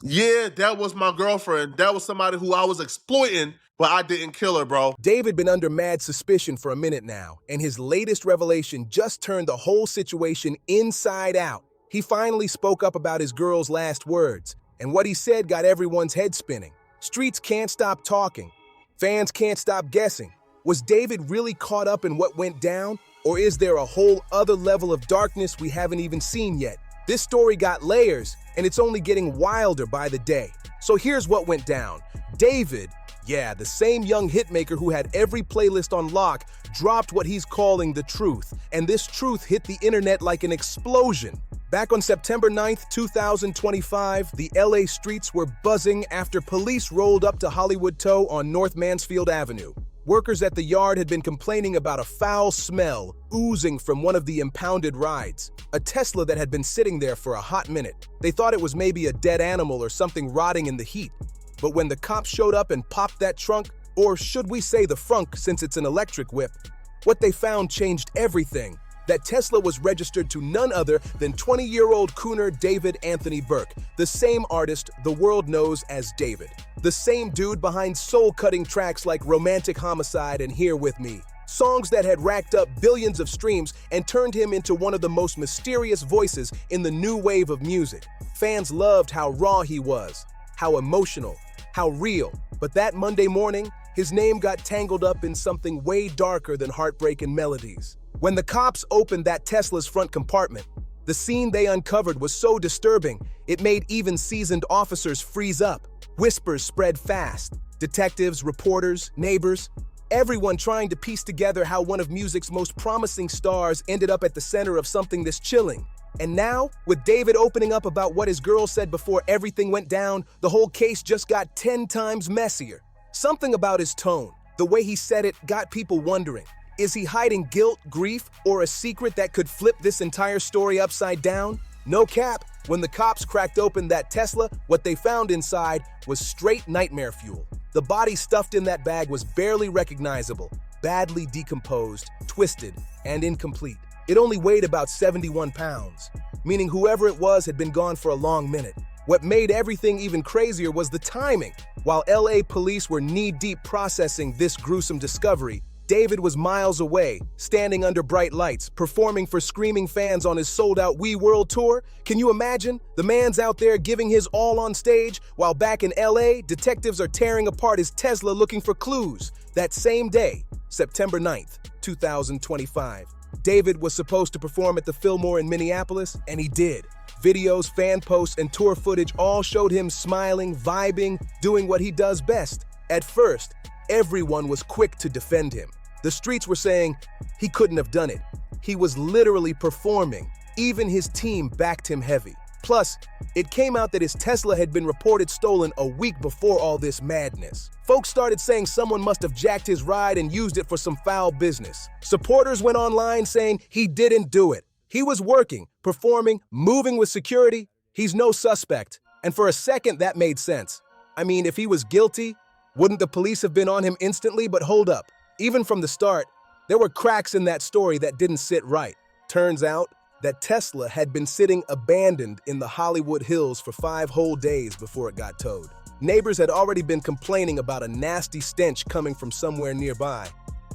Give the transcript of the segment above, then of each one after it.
Yeah, that was my girlfriend. That was somebody who I was exploiting, but I didn't kill her, bro. David been under mad suspicion for a minute now, and his latest revelation just turned the whole situation inside out. He finally spoke up about his girl's last words, and what he said got everyone's head spinning. Streets can't stop talking. Fans can't stop guessing. Was David really caught up in what went down, or is there a whole other level of darkness we haven't even seen yet? This story got layers, and it's only getting wilder by the day. So here's what went down. David, yeah, the same young hitmaker who had every playlist on lock, dropped what he's calling the truth, and this truth hit the internet like an explosion. Back on September 9th, 2025, the LA streets were buzzing after police rolled up to Hollywood Toe on North Mansfield Avenue. Workers at the yard had been complaining about a foul smell oozing from one of the impounded rides, a Tesla that had been sitting there for a hot minute. They thought it was maybe a dead animal or something rotting in the heat. But when the cops showed up and popped that trunk, or should we say the frunk since it's an electric whip, what they found changed everything. That Tesla was registered to none other than 20-year-old crooner David Anthony Burke, the same artist the world knows as David. The same dude behind soul-cutting tracks like Romantic Homicide and Here With Me. Songs that had racked up billions of streams and turned him into one of the most mysterious voices in the new wave of music. Fans loved how raw he was, how emotional, how real. But that Monday morning, his name got tangled up in something way darker than heartbreak and melodies. When the cops opened that Tesla's front compartment, the scene they uncovered was so disturbing, it made even seasoned officers freeze up. Whispers spread fast. Detectives, reporters, neighbors, everyone trying to piece together how one of music's most promising stars ended up at the center of something this chilling. And now, with David opening up about what his girl said before everything went down, the whole case just got 10 times messier. Something about his tone, the way he said it, got people wondering. Is he hiding guilt, grief, or a secret that could flip this entire story upside down? No cap, when the cops cracked open that Tesla, what they found inside was straight nightmare fuel. The body stuffed in that bag was barely recognizable, badly decomposed, twisted, and incomplete. It only weighed about 71 pounds, meaning whoever it was had been gone for a long minute. What made everything even crazier was the timing. While LA police were knee-deep processing this gruesome discovery, David was miles away, standing under bright lights, performing for screaming fans on his sold-out We World tour. Can you imagine? The man's out there giving his all on stage, while back in LA, detectives are tearing apart his Tesla looking for clues. That same day, September 9th, 2025, David was supposed to perform at the Fillmore in Minneapolis, and he did. Videos, fan posts, and tour footage all showed him smiling, vibing, doing what he does best. At first, everyone was quick to defend him. The streets were saying he couldn't have done it. He was literally performing. Even his team backed him heavy. Plus, it came out that his Tesla had been reported stolen a week before all this madness. Folks started saying someone must have jacked his ride and used it for some foul business. Supporters went online saying he didn't do it. He was working, performing, moving with security. He's no suspect. And for a second, that made sense. I mean, if he was guilty, wouldn't the police have been on him instantly? But hold up. Even from the start, there were cracks in that story that didn't sit right. Turns out that Tesla had been sitting abandoned in the Hollywood Hills for 5 whole days before it got towed. Neighbors had already been complaining about a nasty stench coming from somewhere nearby,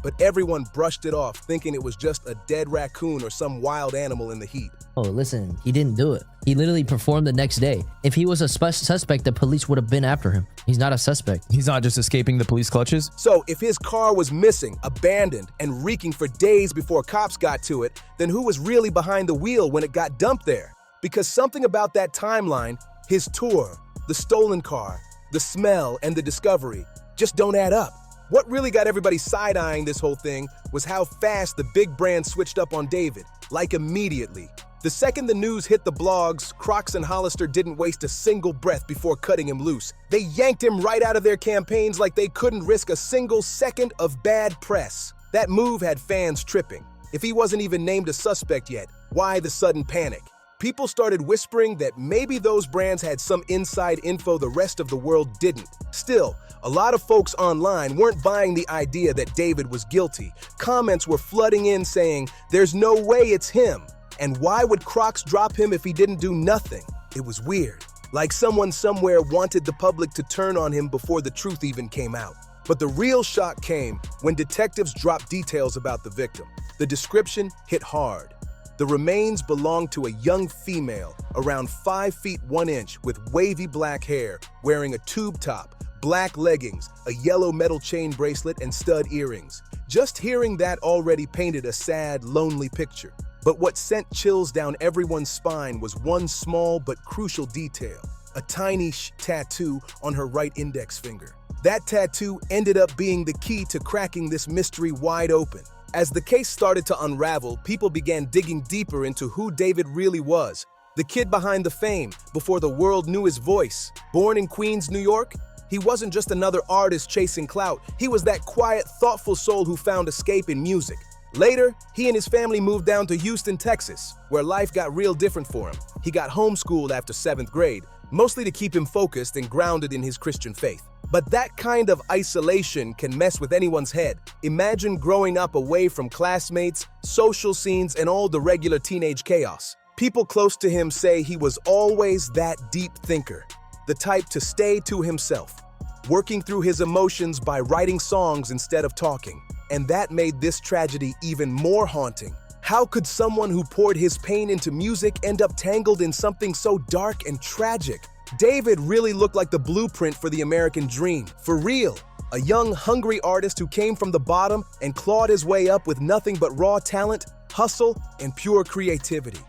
but everyone brushed it off, thinking it was just a dead raccoon or some wild animal in the heat. Oh, listen, he didn't do it. He literally performed the next day. If he was a suspect, the police would have been after him. He's not a suspect. He's not just escaping the police clutches? So if his car was missing, abandoned, and reeking for days before cops got to it, then who was really behind the wheel when it got dumped there? Because something about that timeline, his tour, the stolen car, the smell, and the discovery just don't add up. What really got everybody side-eyeing this whole thing was how fast the big brand switched up on David, like immediately. The second the news hit the blogs, Crocs and Hollister didn't waste a single breath before cutting him loose. They yanked him right out of their campaigns like they couldn't risk a single second of bad press. That move had fans tripping. If he wasn't even named a suspect yet, why the sudden panic? People started whispering that maybe those brands had some inside info the rest of the world didn't. Still, a lot of folks online weren't buying the idea that David was guilty. Comments were flooding in saying, "There's no way it's him." And why would Crocs drop him if he didn't do nothing? It was weird. Like someone somewhere wanted the public to turn on him before the truth even came out. But the real shock came when detectives dropped details about the victim. The description hit hard. The remains belonged to a young female, around 5 feet 1 inch, with wavy black hair, wearing a tube top, black leggings, a yellow metal chain bracelet, and stud earrings. Just hearing that already painted a sad, lonely picture. But what sent chills down everyone's spine was one small but crucial detail: a tiny tattoo on her right index finger. That tattoo ended up being the key to cracking this mystery wide open. As the case started to unravel, people began digging deeper into who David really was. The kid behind the fame, before the world knew his voice. Born in Queens, New York, he wasn't just another artist chasing clout. He was that quiet, thoughtful soul who found escape in music. Later, he and his family moved down to Houston, Texas, where life got real different for him. He got homeschooled after 7th grade, mostly to keep him focused and grounded in his Christian faith. But that kind of isolation can mess with anyone's head. Imagine growing up away from classmates, social scenes, and all the regular teenage chaos. People close to him say he was always that deep thinker, the type to stay to himself, working through his emotions by writing songs instead of talking. And that made this tragedy even more haunting. How could someone who poured his pain into music end up tangled in something so dark and tragic? David really looked like the blueprint for the American dream, for real. A young, hungry artist who came from the bottom and clawed his way up with nothing but raw talent, hustle, and pure creativity.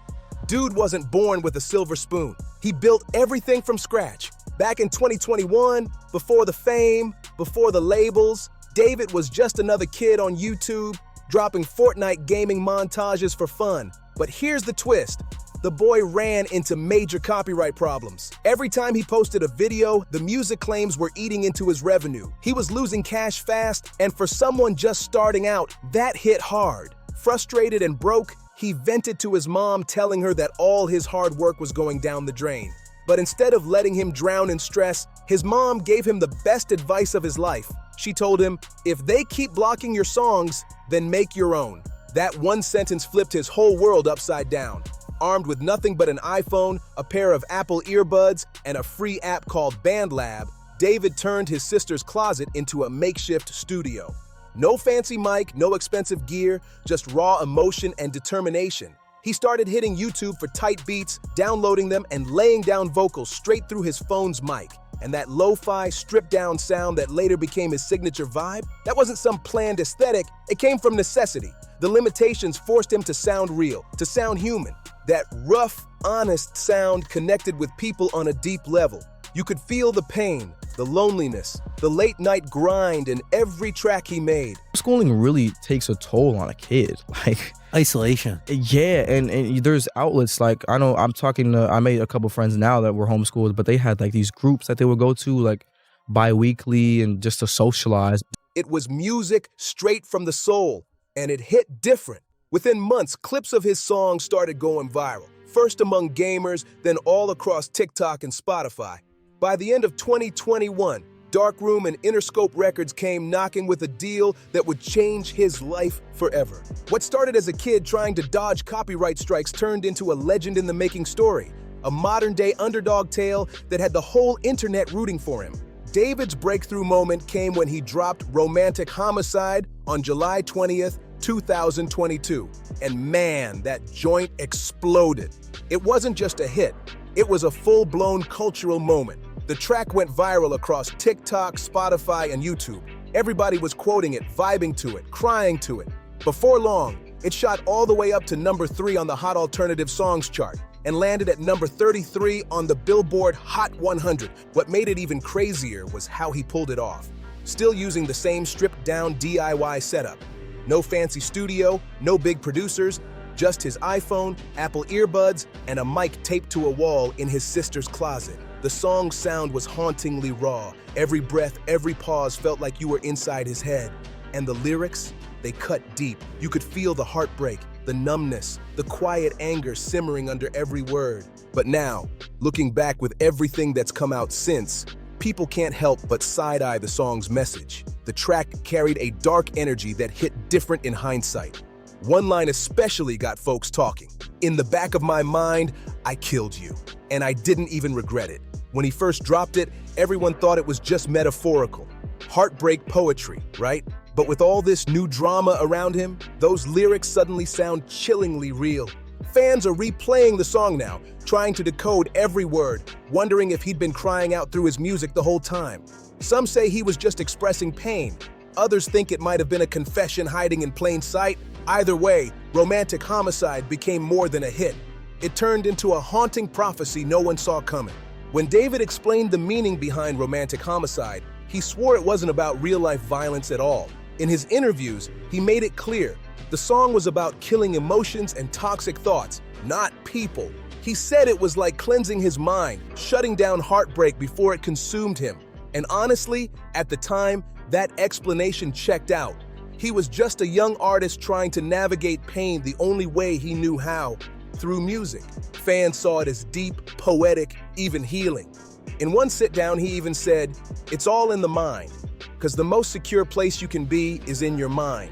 Dude wasn't born with a silver spoon. He built everything from scratch. Back in 2021, before the fame, before the labels, David was just another kid on YouTube, dropping Fortnite gaming montages for fun. But here's the twist. The boy ran into major copyright problems. Every time he posted a video, the music claims were eating into his revenue. He was losing cash fast, and for someone just starting out, that hit hard. Frustrated and broke, he vented to his mom, telling her that all his hard work was going down the drain. But instead of letting him drown in stress, his mom gave him the best advice of his life. She told him, "If they keep blocking your songs, then make your own." That one sentence flipped his whole world upside down. Armed with nothing but an iPhone, a pair of Apple earbuds, and a free app called BandLab, David turned his sister's closet into a makeshift studio. No fancy mic, no expensive gear, just raw emotion and determination. He started hitting YouTube for tight beats, downloading them, and laying down vocals straight through his phone's mic. And that lo-fi, stripped-down sound that later became his signature vibe, that wasn't some planned aesthetic, it came from necessity. The limitations forced him to sound real, to sound human. That rough, honest sound connected with people on a deep level. You could feel the pain, the loneliness, the late-night grind in every track he made. Schooling really takes a toll on a kid. Like, Isolation. yeah, and there's outlets like, I know I made a couple friends now that were homeschooled, but they had like these groups that they would go to like bi-weekly and just to socialize. It was music straight from the soul, and it hit different. Within months, clips of his songs started going viral, first among gamers, then all across TikTok and Spotify. By the end of 2021, Darkroom and Interscope Records came knocking with a deal that would change his life forever. What started as a kid trying to dodge copyright strikes turned into a legend-in-the-making story, a modern-day underdog tale that had the whole internet rooting for him. David's breakthrough moment came when he dropped Romantic Homicide on July 20th, 2022. And man, that joint exploded. It wasn't just a hit, it was a full-blown cultural moment. The track went viral across TikTok, Spotify, and YouTube. Everybody was quoting it, vibing to it, crying to it. Before long, it shot all the way up to number 3 on the Hot Alternative Songs chart and landed at number 33 on the Billboard Hot 100. What made it even crazier was how he pulled it off. Still using the same stripped-down DIY setup. No fancy studio, no big producers, just his iPhone, Apple earbuds, and a mic taped to a wall in his sister's closet. The song's sound was hauntingly raw. Every breath, every pause felt like you were inside his head. And the lyrics, they cut deep. You could feel the heartbreak, the numbness, the quiet anger simmering under every word. But now, looking back with everything that's come out since, people can't help but side-eye the song's message. The track carried a dark energy that hit different in hindsight. One line especially got folks talking. "In the back of my mind, I killed you, and I didn't even regret it." When he first dropped it, everyone thought it was just metaphorical. Heartbreak poetry, right? But with all this new drama around him, those lyrics suddenly sound chillingly real. Fans are replaying the song now, trying to decode every word, wondering if he'd been crying out through his music the whole time. Some say he was just expressing pain. Others think it might have been a confession hiding in plain sight. Either way, Romantic Homicide became more than a hit. It turned into a haunting prophecy no one saw coming. When David explained the meaning behind Romantic Homicide, he swore it wasn't about real-life violence at all. In his interviews, he made it clear the song was about killing emotions and toxic thoughts, not people. He said it was like cleansing his mind, shutting down heartbreak before it consumed him. And honestly, at the time, that explanation checked out. He was just a young artist trying to navigate pain the only way he knew how, through music. Fans saw it as deep, poetic, even healing. In one sit-down, he even said, "It's all in the mind, because the most secure place you can be is in your mind."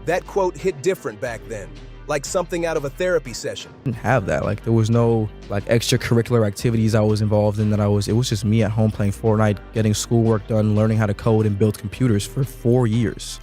That quote hit different back then, like something out of a therapy session. Didn't have that. Like, there was no like extracurricular activities I was involved in it was just me at home playing Fortnite, getting schoolwork done, learning how to code and build computers for 4 years.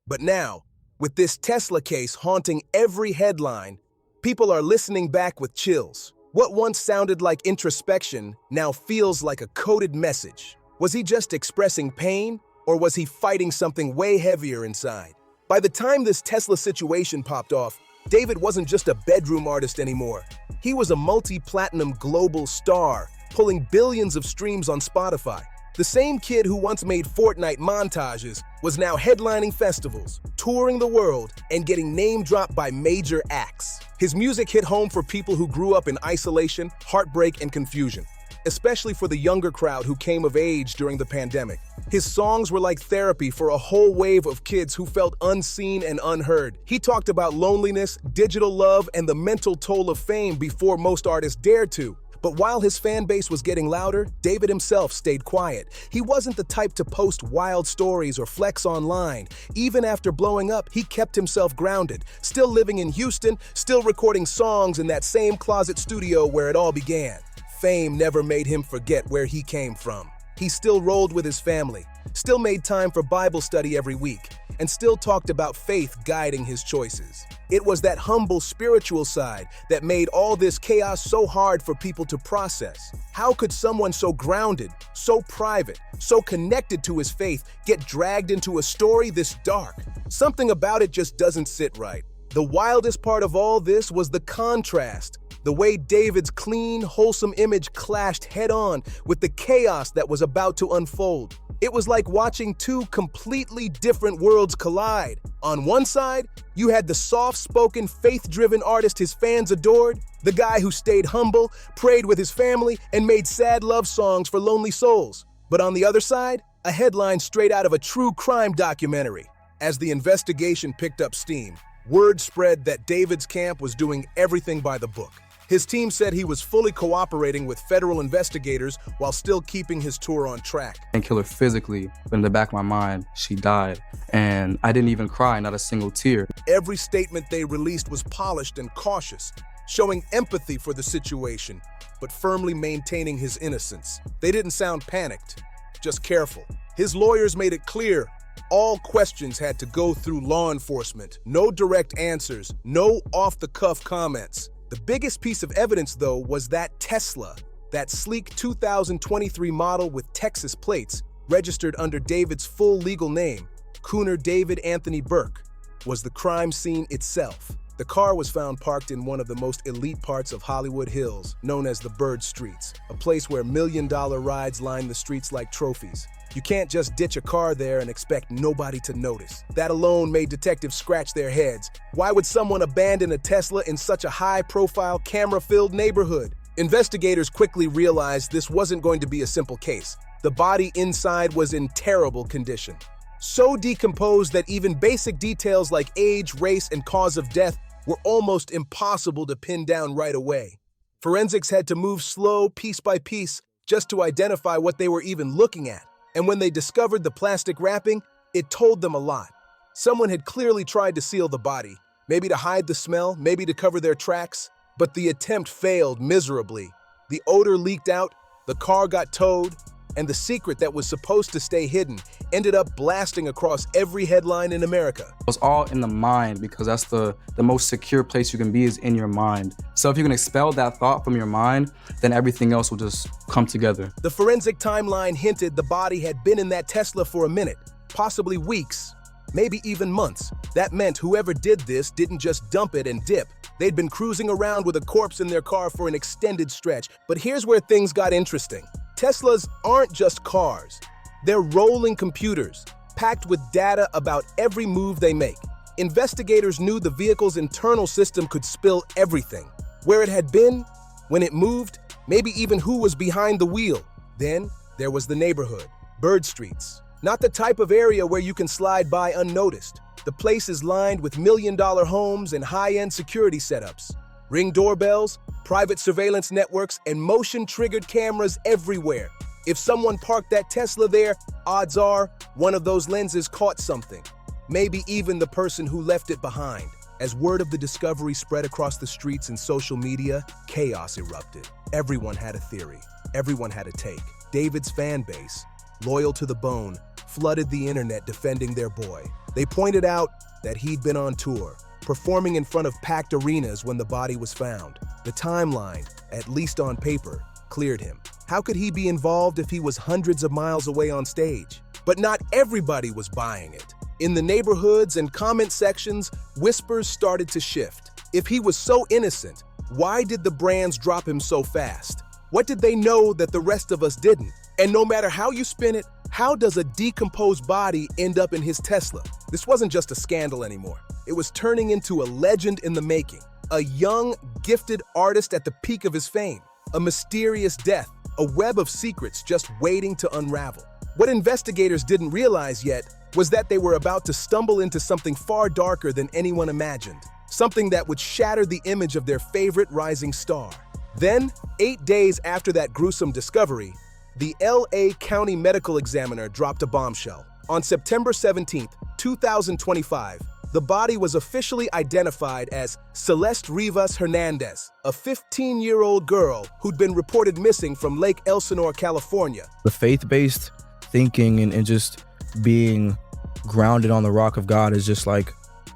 But now, with this Tesla case haunting every headline, people are listening back with chills. What once sounded like introspection now feels like a coded message. Was he just expressing pain, or was he fighting something way heavier inside? By the time this Tesla situation popped off, David wasn't just a bedroom artist anymore. He was a multi-platinum global star, pulling billions of streams on Spotify. The same kid who once made Fortnite montages was now headlining festivals, touring the world, and getting name-dropped by major acts. His music hit home for people who grew up in isolation, heartbreak, and confusion, especially for the younger crowd who came of age during the pandemic. His songs were like therapy for a whole wave of kids who felt unseen and unheard. He talked about loneliness, digital love, and the mental toll of fame before most artists dared to. But while his fan base was getting louder, David himself stayed quiet. He wasn't the type to post wild stories or flex online. Even after blowing up, he kept himself grounded, still living in Houston, still recording songs in that same closet studio where it all began. Fame never made him forget where he came from. He still rolled with his family, still made time for Bible study every week, and still talked about faith guiding his choices. It was that humble spiritual side that made all this chaos so hard for people to process. How could someone so grounded, so private, so connected to his faith get dragged into a story this dark? Something about it just doesn't sit right. The wildest part of all this was the contrast. The way David's clean, wholesome image clashed head-on with the chaos that was about to unfold. It was like watching two completely different worlds collide. On one side, you had the soft-spoken, faith-driven artist his fans adored, the guy who stayed humble, prayed with his family, and made sad love songs for lonely souls. But on the other side, a headline straight out of a true crime documentary. As the investigation picked up steam, word spread that David's camp was doing everything by the book. His team said he was fully cooperating with federal investigators while still keeping his tour on track. And kill her physically, but in the back of my mind, she died. And I didn't even cry, not a single tear. Every statement they released was polished and cautious, showing empathy for the situation, but firmly maintaining his innocence. They didn't sound panicked, just careful. His lawyers made it clear all questions had to go through law enforcement. No direct answers, no off-the-cuff comments. The biggest piece of evidence, though, was that Tesla, that sleek 2023 model with Texas plates, registered under David's full legal name, Cooner David Anthony Burke, was the crime scene itself. The car was found parked in one of the most elite parts of Hollywood Hills, known as the Bird Streets, a place where million-dollar rides line the streets like trophies. You can't just ditch a car there and expect nobody to notice. That alone made detectives scratch their heads. Why would someone abandon a Tesla in such a high-profile, camera-filled neighborhood? Investigators quickly realized this wasn't going to be a simple case. The body inside was in terrible condition. So decomposed that even basic details like age, race, and cause of death were almost impossible to pin down right away. Forensics had to move slow, piece by piece, just to identify what they were even looking at. And when they discovered the plastic wrapping, it told them a lot. Someone had clearly tried to seal the body, maybe to hide the smell, maybe to cover their tracks, but the attempt failed miserably. The odor leaked out, The car got towed, and the secret that was supposed to stay hidden ended up blasting across every headline in America. It's all in the mind, because that's the most secure place you can be, is in your mind. So if you can expel that thought from your mind, then everything else will just come together. The forensic timeline hinted the body had been in that Tesla for a minute, possibly weeks, maybe even months. That meant whoever did this didn't just dump it and dip. They'd been cruising around with a corpse in their car for an extended stretch. But here's where things got interesting. Teslas aren't just cars. They're rolling computers, packed with data about every move they make. Investigators knew the vehicle's internal system could spill everything. Where it had been, when it moved, maybe even who was behind the wheel. Then there was the neighborhood, Bird Streets. Not the type of area where you can slide by unnoticed. The place is lined with million-dollar homes and high-end security setups. Ring doorbells, private surveillance networks, and motion-triggered cameras everywhere. If someone parked that Tesla there, odds are one of those lenses caught something. Maybe even the person who left it behind. As word of the discovery spread across the streets and social media, chaos erupted. Everyone had a theory. Everyone had a take. David's fan base, loyal to the bone, flooded the internet defending their boy. They pointed out that he'd been on tour, performing in front of packed arenas when the body was found. The timeline, at least on paper, cleared him. How could he be involved if he was hundreds of miles away on stage? But not everybody was buying it. In the neighborhoods and comment sections, whispers started to shift. If he was so innocent, why did the brands drop him so fast? What did they know that the rest of us didn't? And no matter how you spin it, how does a decomposed body end up in his Tesla? This wasn't just a scandal anymore. It was turning into a legend in the making. A young, gifted artist at the peak of his fame. A mysterious death. A web of secrets just waiting to unravel. What investigators didn't realize yet was that they were about to stumble into something far darker than anyone imagined. Something that would shatter the image of their favorite rising star. Then, 8 days after that gruesome discovery, the LA County Medical Examiner dropped a bombshell. On September 17, 2025, the body was officially identified as Celeste Rivas Hernandez, a 15-year-old girl who'd been reported missing from Lake Elsinore, California. The faith-based thinking and just being grounded on the rock of God is just like,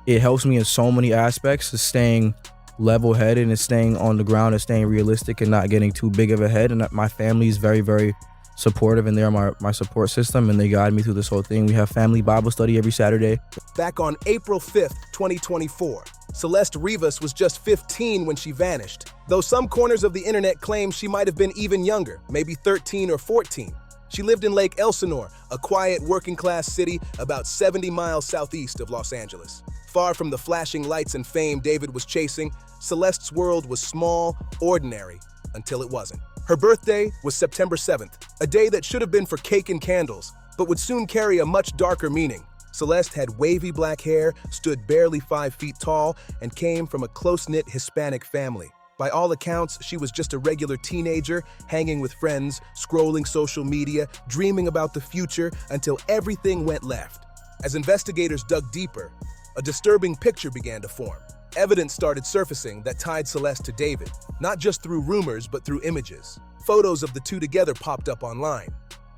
it helps me in so many aspects, of staying level-headed and staying on the ground and staying realistic and not getting too big of a head. And my family is very, very supportive, and they're my support system, and they guide me through this whole thing. We have family Bible study every Saturday. Back on April 5th, 2024, Celeste Rivas was just 15 when she vanished, though some corners of the internet claim she might have been even younger, maybe 13 or 14. She lived in Lake Elsinore, a quiet working-class city about 70 miles southeast of Los Angeles. Far from the flashing lights and fame David was chasing, Celeste's world was small, ordinary, until it wasn't. Her birthday was September 7th, a day that should have been for cake and candles, but would soon carry a much darker meaning. Celeste had wavy black hair, stood barely 5 feet tall, and came from a close-knit Hispanic family. By all accounts, she was just a regular teenager, hanging with friends, scrolling social media, dreaming about the future until everything went left. As investigators dug deeper, a disturbing picture began to form. Evidence started surfacing that tied Celeste to David, not just through rumors but through images. Photos of the two together popped up online.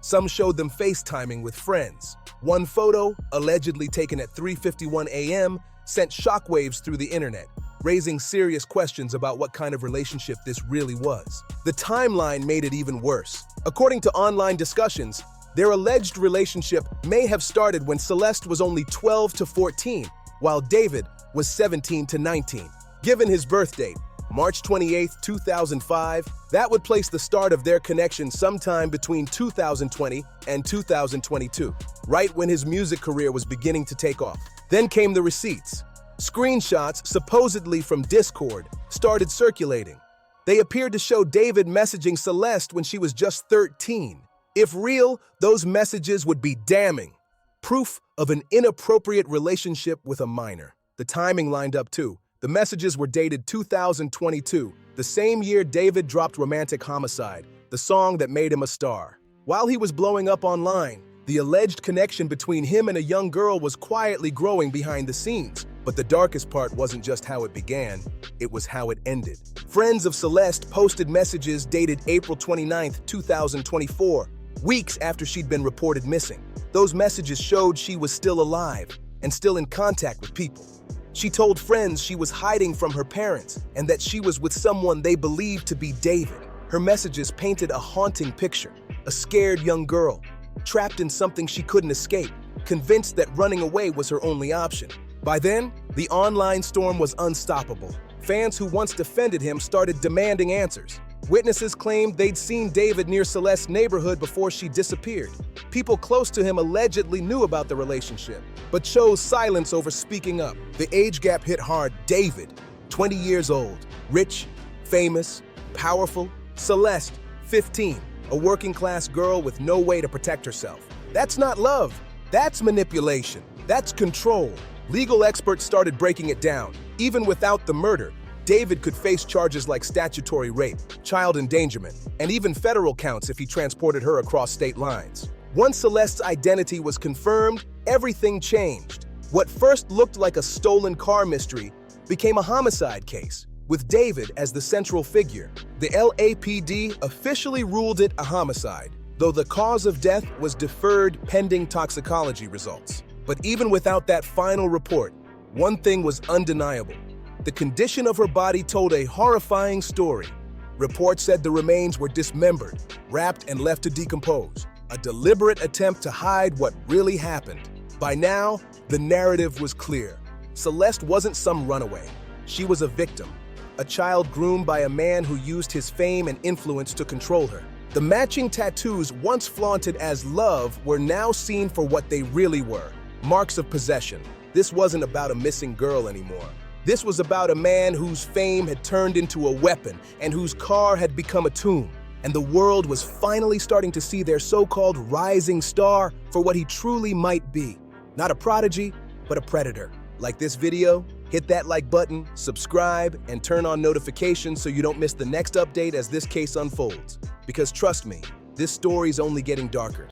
Some showed them FaceTiming with friends. One photo, allegedly taken at 3:51 a.m., sent shockwaves through the internet, raising serious questions about what kind of relationship this really was. The timeline made it even worse. According to online discussions, their alleged relationship may have started when Celeste was only 12 to 14, while David was 17 to 19. Given his birth date, March 28, 2005, that would place the start of their connection sometime between 2020 and 2022, right when his music career was beginning to take off. Then came the receipts. Screenshots, supposedly from Discord, started circulating. They appeared to show David messaging Celeste when she was just 13. If real, those messages would be damning. Proof of an inappropriate relationship with a minor. The timing lined up too. The messages were dated 2022, the same year David dropped Romantic Homicide, the song that made him a star. While he was blowing up online, the alleged connection between him and a young girl was quietly growing behind the scenes. But the darkest part wasn't just how it began, it was how it ended. Friends of Celeste posted messages dated April 29, 2024, weeks after she'd been reported missing. Those messages showed she was still alive and still in contact with people. She told friends she was hiding from her parents and that she was with someone they believed to be David. Her messages painted a haunting picture, a scared young girl, trapped in something she couldn't escape, convinced that running away was her only option. By then, the online storm was unstoppable. Fans who once defended him started demanding answers. Witnesses claimed they'd seen David near Celeste's neighborhood before she disappeared. People close to him allegedly knew about the relationship, but chose silence over speaking up. The age gap hit hard. David, 20 years old, rich, famous, powerful. Celeste, 15, a working-class girl with no way to protect herself. That's not love. That's manipulation. That's control. Legal experts started breaking it down. Even without the murder, David could face charges like statutory rape, child endangerment, and even federal counts if he transported her across state lines. Once Celeste's identity was confirmed, everything changed. What first looked like a stolen car mystery became a homicide case, with David as the central figure. The LAPD officially ruled it a homicide, though the cause of death was deferred pending toxicology results. But even without that final report, one thing was undeniable. The condition of her body told a horrifying story. Reports said the remains were dismembered, wrapped and left to decompose, a deliberate attempt to hide what really happened. By now, the narrative was clear. Celeste wasn't some runaway. She was a victim, a child groomed by a man who used his fame and influence to control her. The matching tattoos once flaunted as love were now seen for what they really were, marks of possession. This wasn't about a missing girl anymore. This was about a man whose fame had turned into a weapon and whose car had become a tomb. And the world was finally starting to see their so-called rising star for what he truly might be. Not a prodigy, but a predator. Like this video? Hit that like button, subscribe, and turn on notifications so you don't miss the next update as this case unfolds. Because trust me, this story's only getting darker.